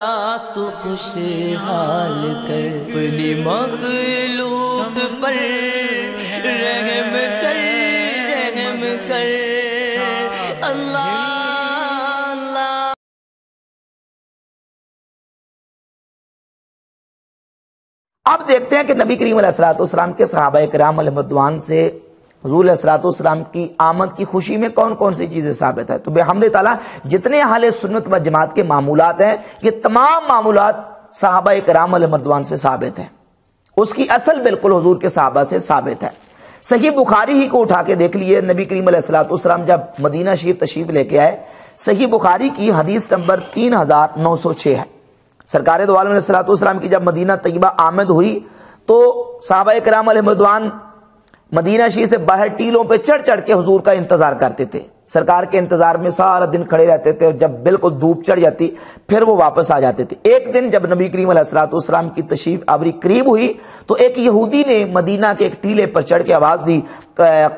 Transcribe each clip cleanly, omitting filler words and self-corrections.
تو خوشحال کر اپنی مخلوق پر رحم کر اللہ اللہ۔ اب دیکھتے ہیں کہ نبی کریم علیہ الصلوۃ والسلام کے صحابہ کرام علیہ رضوان سے حضور علیہ الصلوۃ والسلام کی آمد کی خوشی میں کون کون سی چیزیں ثابت ہے۔ تو بحمد تعالیٰ جتنے اہل سنت و جماعت کے معمولات ہیں یہ تمام معمولات صحابہ کرام علیہ رضوان سے ثابت ہیں، اس کی اصل بالکل حضور کے صحابہ سے ثابت ہے۔ صحیح بخاری ہی کو اٹھا کے دیکھ لیے، نبی کریم علیہ الصلوۃ والسلام جب مدینہ شریف تشریف لے کے آئے، صحیح بخاری کی حدیث نمبر 3906 ہے۔ سرکار دو عالم علیہ الصلوۃ والسلام کی جب مدینہ طیبہ آمد ہوئی تو صحابہ کرام علیہ رضوان مدینہ شریف سے باہر ٹیلوں پہ چڑھ چڑھ کے حضور کا انتظار کرتے تھے، سرکار کے انتظار میں سارا دن کھڑے رہتے تھے، اور جب بالکل دھوپ چڑھ جاتی پھر وہ واپس آ جاتے تھے۔ ایک دن جب نبی کریم علیہ الصلوۃ والسلام کی تشریف آوری قریب ہوئی تو ایک یہودی نے مدینہ کے ایک ٹیلے پر چڑھ کے آواز دی،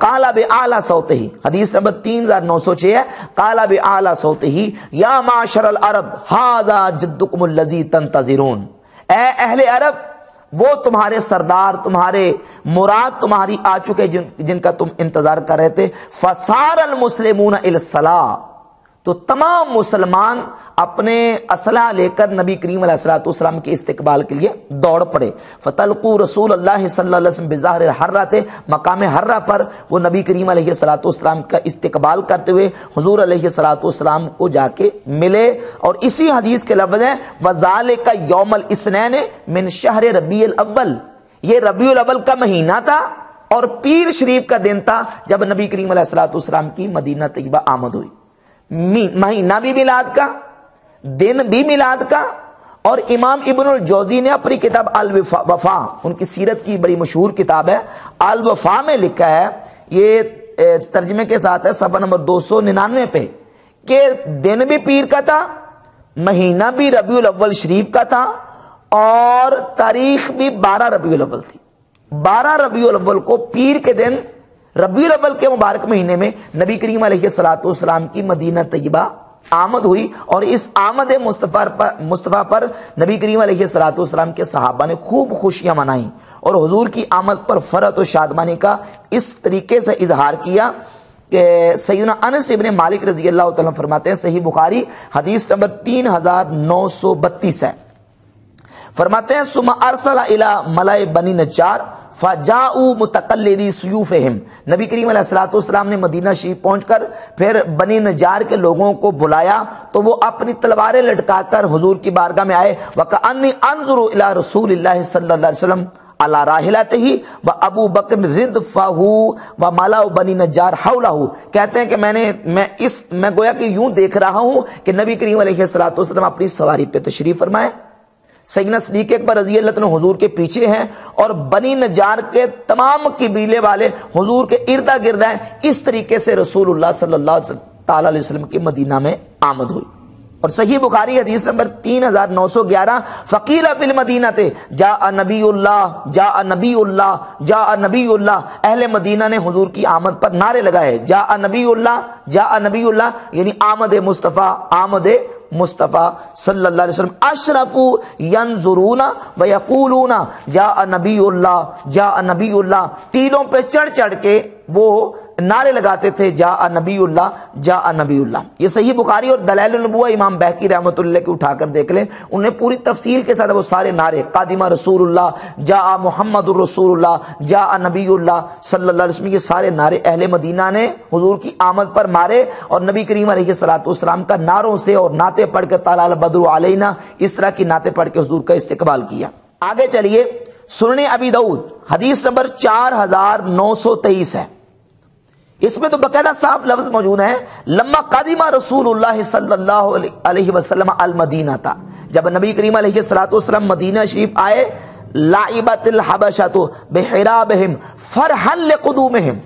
قال بأعلی صوتہ، حدیث نمبر 3906 ہے، قال بأعلی صوتہ یا معشر العرب ھذا جدکم الذی تنتظرون، اے اہل عرب وہ تمہارے سردار، تمہارے مراد تمہاری آ چکے جن کا تم انتظار کر رہے تھے۔ فصار المسلمون الی الصلاۃ، تو تمام مسلمان اپنے اسلحہ لے کر نبی کریم علیہ الصلوۃ والسلام کے استقبال کے لیے دوڑ پڑے۔ فتلقوا رسول اللہ صلی اللہ علیہ وسلم بظاہر الحرۃ، مقام حرہ پر وہ نبی کریم علیہ الصلوۃ والسلام کا استقبال کرتے ہوئے حضور علیہ الصلوۃ والسلام کو جا کے ملے، اور اسی حدیث کے لفظ ہیں وذالک یوم الاثنین من شہر ربیع الاول، یہ ربیع الاول کا مہینہ تھا اور پیر شریف کا دن تھا جب نبی کریم علیہ الصلوۃ والسلام کی مدینہ طیبہ آمد ہوئی۔ مہینہ بھی میلاد کا، دن بھی میلاد کا، اور امام ابن الجوزی نے اپنی کتاب الوفا، ان کی سیرت کی بڑی مشہور کتاب ہے، الوفا میں لکھا ہے، یہ ترجمے کے ساتھ ہے صفحہ نمبر 299 پہ، کہ دن بھی پیر کا تھا، مہینہ بھی ربیع الاول شریف کا تھا، اور تاریخ بھی 12 ربیع الاول تھی۔ 12 ربیع الاول کو پیر کے دن ربیع الاول کے مبارک مہینے میں نبی کریم علیہ الصلوۃ والسلام کی مدینہ طیبہ آمد ہوئی، اور اس آمد مصطفیٰ پر نبی کریم علیہ الصلوۃ والسلام کے صحابہ نے خوب خوشیاں منائیں، اور حضور کی آمد پر فرحت و شادمانی کا اس طریقے سے اظہار کیا کہ سیدنا انس ابن مالک رضی اللہ تعالیٰ فرماتے ہیں، صحیح بخاری حدیث نمبر 3932 ہے، فرماتے ہیں ثم ارسل الی ملأ بنی نجار فجاءوا متقلدی سیوفہم، نبی کریم علیہ الصلوۃ والسلام نے مدینہ شریف پہنچ کر پھر بنی نجار کے لوگوں کو بلایا تو وہ اپنی تلواریں لٹکا کر حضور کی بارگاہ میں آئے، وکأنی انظر الی رسول اللہ صلی اللہ علیہ وسلم علی راحلتہ وابو بکر ردفہ وملأ بنی نجار حولہ، کہتے ہیں کہ میں گویا کہ یوں دیکھ رہا ہوں کہ نبی کریم علیہ الصلوۃ والسلام اپنی سواری پہ تشریف فرمائے، سیدنا صدیق اکبر رضی اللہ عنہ حضور کے پیچھے ہیں، اور بنی نجار کے تمام قبیلے والے حضور کے اردا گرد ہیں۔ اس طریقے سے رسول اللہ صلی اللہ تعالی علیہ وسلم کی مدینہ میں آمد ہوئی۔ اور صحیح بخاری حدیث نمبر 3911 فقیل فی المدینہ جاء نبی اللہ جاء نبی اللہ جاء نبی اللہ، اہل مدینہ نے حضور کی آمد پر نعرے لگائے، جاء نبی اللہ جاء نبی اللہ، یعنی آمد مصطفیٰ، آمد مصطفیٰ صلی اللہ علیہ وسلم، اشرف ینظرون ویقولون جاء نبی اللہ جاء نبی اللہ، ٹیلوں پہ چڑھ چڑھ کے وہ نعرے لگاتے تھے جاء نبی اللہ جاء نبی اللہ۔ یہ صحیح بخاری اور دلائل النبوہ امام بہقی رحمۃ اللہ کے اٹھا کر دیکھ لیں، انہوں نے پوری تفصیل کے ساتھ وہ سارے نعرے، قادم رسول اللہ جاء محمد الرسول اللہ جاء نبی اللہ صلی اللہ علیہ وسلم، یہ سارے نعرے اہل مدینہ نے حضور کی آمد پر مارے، اور نبی کریم علیہ الصلوۃ والسلام کا نعروں سے اور نعتیں پڑھ کے طلع البدر علینا، اس طرح کی نعتیں پڑھ کے حضور کا استقبال کیا۔ آگے چلیے، سنن ابی داؤد حدیث نمبر 4923 ہے، اس میں تو باقاعدہ صاف لفظ موجود ہے، لما قدم رسول اللہ صلی اللہ علیہ وسلم المدینہ تھا، جب نبی کریم علیہ الصلوۃ والسلام مدینہ شریف آئے، لعبت الحبشۃ بحرابہم فرحا لقدومہم،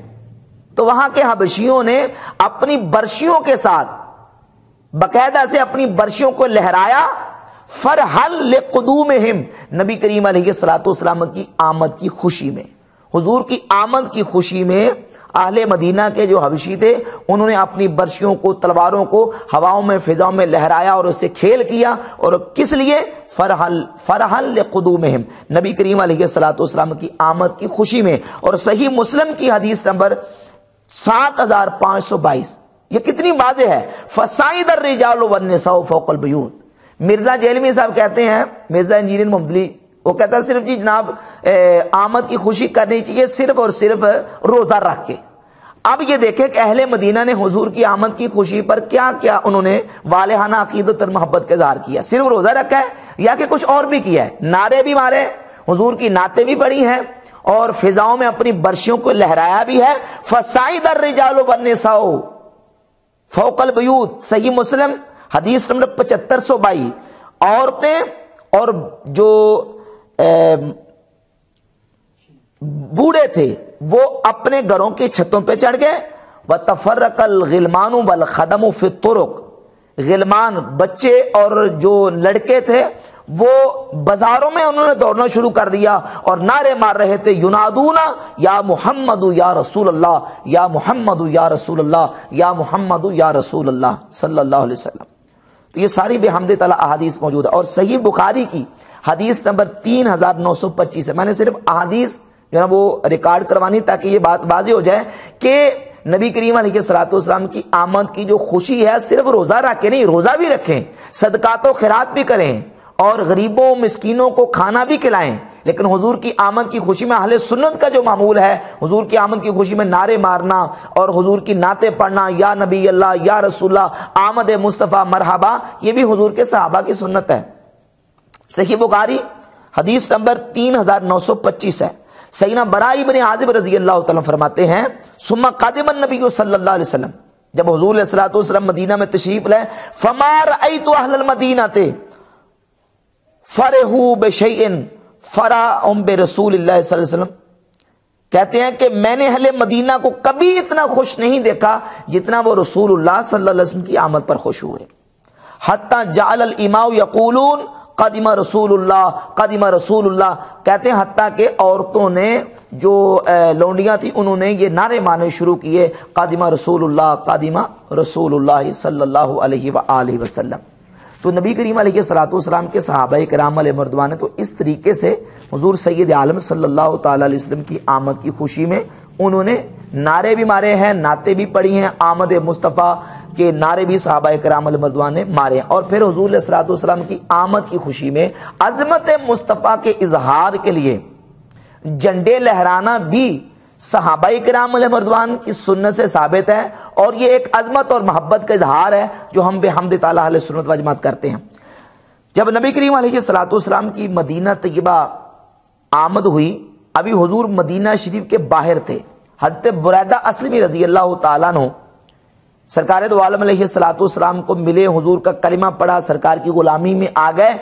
تو وہاں کے حبشیوں نے اپنی برشیوں کے ساتھ باقاعدہ سے اپنی برشیوں کو لہرایا، فرحا لقدومہم، نبی کریم علیہ الصلوۃ والسلام کی آمد کی خوشی میں، حضور کی آمد کی خوشی میں اہل مدینہ کے جو حبشی تھے انہوں نے اپنی برشیوں کو، تلواروں کو ہواؤں میں، فضاؤں میں لہرایا اور اس سے کھیل کیا، اور کس لیے؟ فرحل لقدومہم، نبی کریم علیہ الصلوۃ والسلام کی آمد کی خوشی میں۔ اور صحیح مسلم کی حدیث نمبر 7522، یہ کتنی واضح ہے، فصعد الرجال والنساء فوق البیوت۔ مرزا جیلمی صاحب کہتے ہیں، مرزا انجینئر محمدلی، وہ کہتا ہے صرف جی جناب آمد کی خوشی کرنی چاہیے صرف اور صرف روزہ رکھ کے۔ اب یہ دیکھیں کہ اہل مدینہ نے حضور کی آمد کی خوشی پر کیا کیا انہوں نے والہانہ عقیدت اور محبت کا اظہار کیا، صرف روزہ رکھا ہے یا کہ کچھ اور بھی کیا ہے؟ نعرے بھی مارے، حضور کی نعتیں بھی پڑھی ہیں، اور فضاؤں میں اپنی برشیوں کو لہرایا بھی ہے۔ فصعد الرجال والنساء فوق البیوت، صحیح مسلم حدیث نمبر 7522۔ عورتیں اور جو بوڑھے تھے وہ اپنے گھروں کی چھتوں پہ چڑھ گئے۔ وتفرق الغلمان والخدم فی الطرق، غلمان بچے اور جو لڑکے تھے وہ بازاروں میں انہوں نے دوڑنا شروع کر دیا اور نعرے مار رہے تھے، ینادون یا محمد یا رسول اللہ، یا محمد یا رسول اللہ، یا محمد یا رسول اللہ صلی اللہ علیہ وسلم۔ تو یہ ساری بحمد تعالی احادیث موجود ہے، اور صحیح بخاری کی حدیث نمبر 3925 ہے۔ میں نے صرف احادیث جو ہے وہ ریکارڈ کروانی تاکہ یہ بات واضح ہو جائے کہ نبی کریم علیہ الصلوۃ والسلام کی آمد کی جو خوشی ہے صرف روزہ رکھ کے نہیں، روزہ بھی رکھیں، صدقات و خیرات بھی کریں، اور غریبوں مسکینوں کو کھانا بھی کھلائیں، لیکن حضور کی آمد کی خوشی میں اہل سنت کا جو معمول ہے، حضور کی آمد کی خوشی میں نعرے مارنا اور حضور کی نعتیں پڑھنا، یا نبی اللہ، یا رسول اللہ، آمد مصطفیٰ مرحبا، یہ بھی حضور کے صحابہ کی سنت ہے۔ صحیح بخاری حدیث نمبر 3925 ہے۔ سیدنا براء بن عازب رضی اللہ تعالیٰ فرماتے ہیں، ثم قدم النبی صلی اللہ علیہ وسلم، جب حضور علیہ الصلوۃ والسلام مدینہ میں تشریف لائے، فما رأیت اہل المدینہ فرحوا بشیء فرحوا برسول اللہ صلی اللہ علیہ وسلم، کہتے ہیں کہ میں نے اہل مدینہ کو کبھی اتنا خوش نہیں دیکھا جتنا وہ رسول اللہ صلی اللہ علیہ وسلم کی آمد پر خوش ہوئے۔ حتی جعل الاماء یقولون قدم رسول اللہ، قدم رسول اللہ، کہتے ہیں حتیٰ کہ عورتوں نے جو لونڈیاں تھیں انہوں نے یہ نعرے مارنے شروع کیے، قدم رسول اللہ، قدم رسول اللہ صلی اللہ علیہ وآلہ وسلم۔ تو نبی کریم علیہ الصلوۃ والسلام کے صحابہ کرام علیہ مردوان نے تو اس طریقے سے حضور سید عالم صلی اللہ تعالی علیہ وسلم کی آمد کی خوشی میں انہوں نے نعرے بھی مارے ہیں، نعتیں بھی پڑھی ہیں، آمد مصطفیٰ کے نعرے بھی صحابہ کرام علیہ مردوان نے مارے ہیں۔ اور پھر حضور علیہ الصلوۃ والسلام کی آمد کی خوشی میں عظمت مصطفیٰ کے اظہار کے لیے جھنڈے لہرانا بھی صحابہ کرام علیہ مردوان کی سنت سے ثابت ہے، اور یہ ایک عظمت اور محبت کا اظہار ہے جو ہم بحمد تعالی اہل سنت و جماعت کرتے ہیں۔ جب نبی کریم علیہ الصلوۃ والسلام کی مدینہ طیبہ آمد ہوئی، ابھی حضور مدینہ شریف کے باہر تھے، حضرت بریدہ اسلمی رضی اللہ تعالیٰ عنہ سرکار دو عالم علیہ الصلوۃ والسلام کو ملے، حضور کا کلمہ پڑھا، سرکار کی غلامی میں آ گئے۔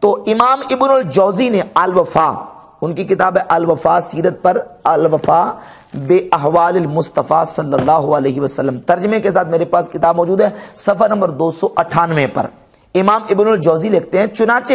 تو امام ابن الجوزی نے الوفا، ان کی کتاب ہے الوفا سیرت پر، الوفا بے احوال المصطفیٰ صلی اللہ علیہ وسلم، ترجمے کے ساتھ میرے پاس کتاب موجود ہے، صفحہ نمبر 298 پر امام ابن الجوزی لکھتے ہیں، چنانچہ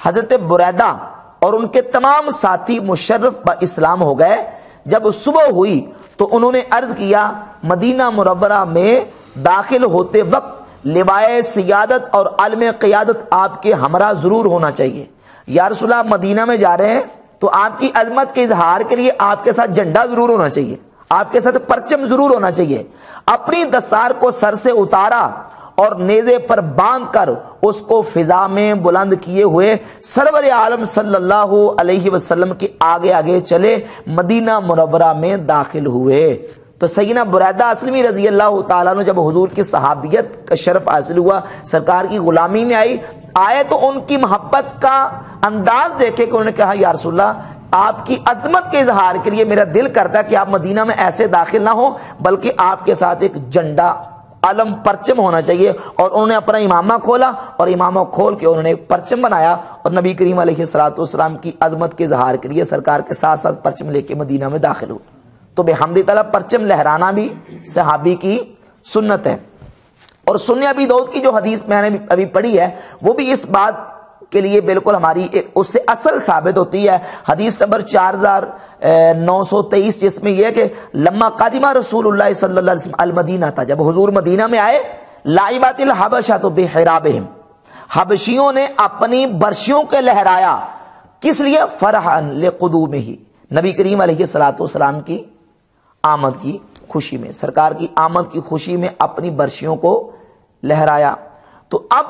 حضرت بریدہ اور ان کے تمام ساتھی مشرف با اسلام ہو گئے۔ جب صبح ہوئی تو انہوں نے عرض کیا، مدینہ منورہ میں داخل ہوتے وقت لوائے سیادت اور علم قیادت آپ کے ہمراہ ضرور ہونا چاہیے۔ یا رسول اللہ، مدینہ میں جا رہے ہیں تو آپ کی عظمت کے اظہار کے لیے آپ کے ساتھ جھنڈا ضرور ہونا چاہیے، آپ کے ساتھ پرچم ضرور ہونا چاہیے۔ اپنی دستار کو سر سے اتارا اور نیزے پر باندھ کر اس کو فضا میں بلند کیے ہوئے سرور عالم صلی اللہ علیہ وسلم کے آگے آگے چلے، مدینہ منورہ میں داخل ہوئے۔ تو سیدنا بریدہ اسلمی رضی اللہ تعالیٰ عنہ جب حضور کی صحابیت کا شرف حاصل ہوا، سرکار کی غلامی میں آئے تو ان کی محبت کا انداز دیکھے کہ انہوں نے کہا، یا رسول اللہ، آپ کی عظمت کے اظہار کے لیے میرا دل کرتا ہے کہ آپ مدینہ میں ایسے داخل نہ ہو، بلکہ آپ کے ساتھ ایک جھنڈا، علم، پرچم ہونا چاہیے۔ اور انہوں نے اپنا امامہ کھولا اور امامہ کھول کے انہوں نے پرچم بنایا، اور نبی کریم علیہ الصلوۃ والسلام کی عظمت کے اظہار کے لیے سرکار کے ساتھ ساتھ پرچم لے کے مدینہ میں داخل ہوئے۔ تو بحمد تعالیٰ پرچم لہرانا بھی صحابی کی سنت ہے۔ اور سنن ابی داؤد کی جو حدیث میں نے ابھی پڑھی ہے وہ بھی اس بات کے لیے بالکل ہماری اس سے اصل ثابت ہوتی ہے حدیث نمبر 4923، جس میں یہ کہ لما قادم رسول اللہ صلی اللہ علیہ وسلم المدینہ تھا، جب حضور مدینہ میں آئے، لائبات الحبشۃ بحرابہم، حبشیوں نے اپنی برشیوں کے لہرایا، کس لیے؟ فرحا لقدومہ، نبی کریم علیہ السلام کی آمد کی خوشی میں، سرکار کی آمد کی خوشی میں اپنی برشیوں کو لہرایا۔ تو اب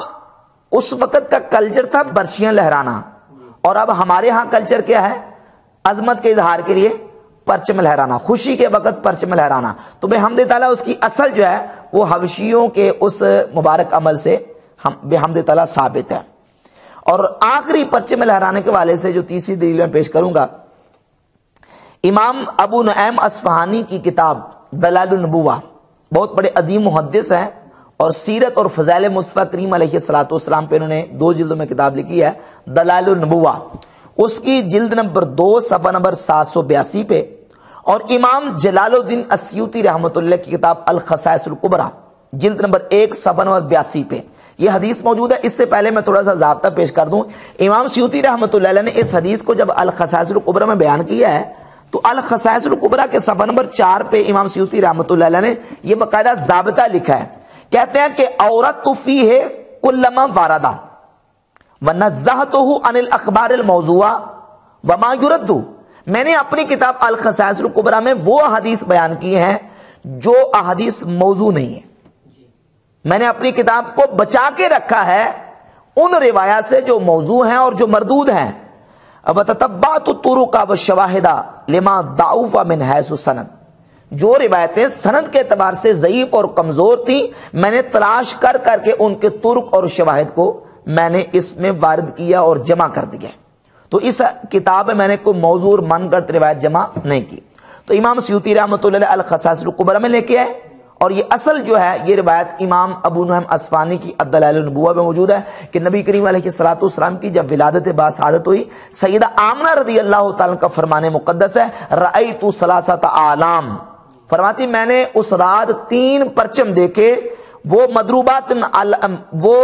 اس وقت کا کلچر تھا برشیاں لہرانا، اور اب ہمارے ہاں کلچر کیا ہے؟ عظمت کے اظہار کے لیے پرچم لہرانا، خوشی کے وقت پرچم لہرانا۔ تو بحمد تعالیٰ اس کی اصل جو ہے وہ حبشیوں کے اس مبارک عمل سے بحمد تعالیٰ ثابت ہے۔ اور آخری پرچم لہرانے کے والے سے جو تیسری دلیل میں پیش کروں گا، امام ابو نعیم اصفہانی کی کتاب دلائل النبوہ، بہت بڑے عظیم محدث ہیں، اور سیرت اور فضائل مصطفیٰ کریم علیہ السلام پہ انہوں نے 2 جلدوں میں کتاب لکھی ہے، دلائل النبوہ، اس کی جلد نمبر 2 صفحہ نمبر 782 پہ، اور امام جلال الدین السیوطی رحمۃ اللہ کی کتاب الخصائص الکبریٰ، جلد نمبر 1 صفحہ نمبر 82 پہ یہ حدیث موجود ہے۔ اس سے پہلے میں تھوڑا سا ضابطہ پیش کر دوں، امام سیوطی رحمۃ اللہ علیہ نے اس حدیث کو جب الخصائص الکبریٰ میں بیان کیا ہے، تو الخصائص الکبریٰ کے صفحہ نمبر 4 پہ امام سیوطی رحمۃ اللہ علیہ نے یہ باقاعدہ ضابطہ لکھا ہے، کہتے ہیں کہ عورت فیہ کل ما وردہ ونزہتہ عن الاخبار الموضوعہ وما یرد، میں نے اپنی کتاب الخصائص الکبریٰ میں وہ احادیث بیان کی ہیں جو احادیث موضوع نہیں ہیں، میں نے اپنی کتاب کو بچا کے رکھا ہے ان روایات سے جو موضوع ہیں اور جو مردود ہیں، وتتبعت الطرق والشواہد لما ضعف من حیث السند، جو روایتیں سند کے اعتبار سے ضعیف اور کمزور تھیں میں نے تلاش کر کر کے ان کے طرق اور شواہد کو میں نے اس میں وارد کیا اور جمع کر دیا۔ تو اس کتاب میں نے کوئی موضوع اور من گھڑت روایت جمع نہیں کی۔ تو امام سیوطی رحمۃ اللہ علیہ الخصائص الکبریٰ میں لے کے آئے، اور یہ اصل جو ہے یہ روایت امام ابو نعیم اصفہانی کی الدلائل النبوہ میں موجود ہے کہ نبی کریم علیہ السلام کی جب ولادت باسعادت ہوئی، سیدہ آمنہ رضی اللہ تعالیٰ کا فرمان مقدس ہے، رأیت ثلاثۃ اعلام، فرماتی میں نے اس رات 3 پرچم دیکھے، وہ مضروبات، وہ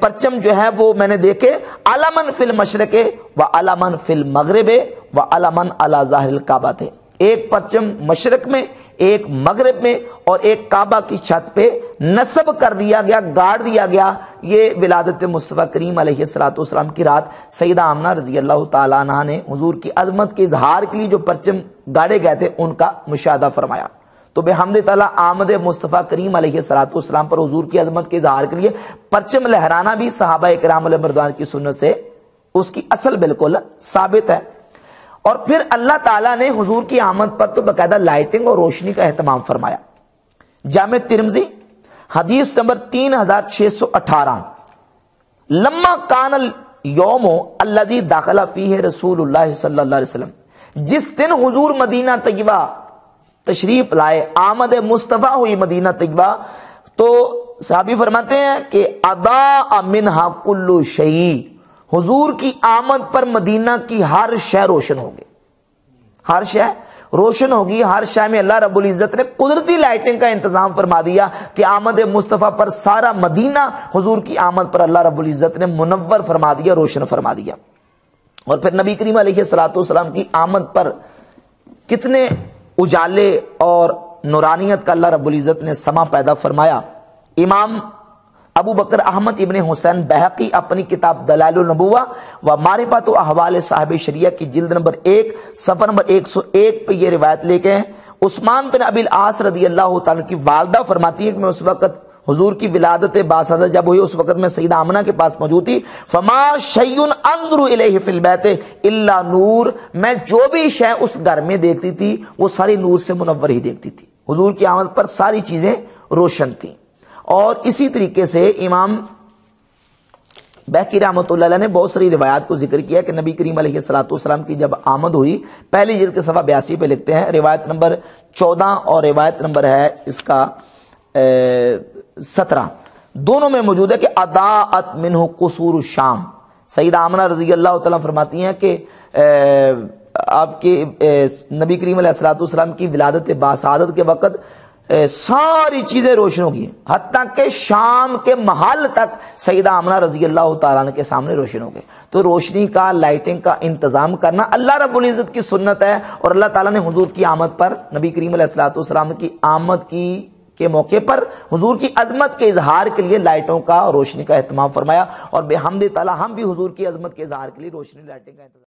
پرچم جو ہے وہ میں نے دیکھے، علمن فی المشرق و علمن فی المغرب و علمن علی ظاہر الکعبہ تھے، ایک پرچم مشرق میں، ایک مغرب میں، اور ایک کعبہ کی چھت پہ نصب کر دیا گیا، گاڑ دیا گیا۔ یہ ولادت مصطفیٰ کریم علیہ السلام کی رات سیدہ آمنہ رضی اللہ تعالیٰ عنہ نے حضور کی عظمت کے اظہار کے لیے جو پرچم گاڑے گئے تھے ان کا مشاہدہ فرمایا۔ تو بحمد تعالیٰ آمد مصطفیٰ کریم علیہ السلام پر حضور کی عظمت کے اظہار کے لیے پرچم لہرانا بھی صحابہ کرام علیہ مردوان کی سنت سے اس کی اصل بالکل ثابت ہے۔ اور پھر اللہ تعالیٰ نے حضور کی آمد پر تو باقاعدہ لائٹنگ اور روشنی کا اہتمام فرمایا۔ جامع ترمذی حدیث نمبر 3618، لما کان الیوم الذی دخل فیہ رسول اللہ صلی اللہ علیہ وسلم، جس دن حضور مدینہ طیبہ تشریف لائے، آمد مصطفیٰ ہوئی مدینہ طیبہ، تو صحابی فرماتے ہیں کہ اضاء منہا کل شیء، حضور کی آمد پر مدینہ کی ہر شے روشن ہوگی، ہر شے روشن ہوگی، ہر شے میں اللہ رب العزت نے قدرتی لائٹنگ کا انتظام فرما دیا کہ آمد مصطفیٰ پر سارا مدینہ حضور کی آمد پر اللہ رب العزت نے منور فرما دیا، روشن فرما دیا۔ اور پھر نبی کریم علیہ السلام کی آمد پر کتنے اجالے اور نورانیت کا اللہ رب العزت نے سما پیدا فرمایا۔ امام ابو بکر احمد ابن حسین بہقی اپنی کتاب دلائل النبوہ و معرفت و احوال صاحب شریعہ کی جلد نمبر 1 صفحہ نمبر 101 پہ یہ روایت لے کے ہیں، عثمان بن ابی العاص رضی اللہ تعالیٰ کی والدہ فرماتی ہے کہ میں اس وقت حضور کی ولادت باسعادت جب ہوئی، اس وقت میں سیدہ آمنہ کے پاس موجود تھی، فما شیء انظر الیہ فی البیت الا نور، میں جو بھی شے اس گھر میں دیکھتی تھی وہ ساری نور سے منور ہی دیکھتی تھی، حضور کی آمد پر ساری چیزیں روشن تھیں۔ اور اسی طریقے سے امام بہقی رحمۃ اللہ علیہ نے بہت ساری روایات کو ذکر کیا کہ نبی کریم علیہ السلام کی جب آمد ہوئی، پہلی جلد کے صفحہ 82 پہ لکھتے ہیں، روایت نمبر 14 اور روایت نمبر ہے اس کا 17، دونوں میں موجود ہے کہ اضاءت منہ قصور الشام، سیدہ آمنہ رضی اللہ تعالیٰ فرماتی ہیں کہ آپ کے نبی کریم علیہ السلام کی ولادت باسعادت کے وقت ساری چیزیں روشن ہو گئی ہیں، حتیٰ کہ شام کے محل تک سیدہ آمنہ رضی اللہ تعالیٰ عنہ کے سامنے روشن ہو گئے۔ تو روشنی کا، لائٹنگ کا انتظام کرنا اللہ رب العزت کی سنت ہے، اور اللہ تعالیٰ نے حضور کی آمد پر، نبی کریم علیہ السلام کی آمد کے موقع پر حضور کی عظمت کے اظہار کے لیے لائٹوں کا، روشنی کا اہتمام فرمایا، اور بحمد تعالیٰ ہم بھی حضور کی عظمت کے اظہار کے لیے روشنی، لائٹنگ کا اہتمام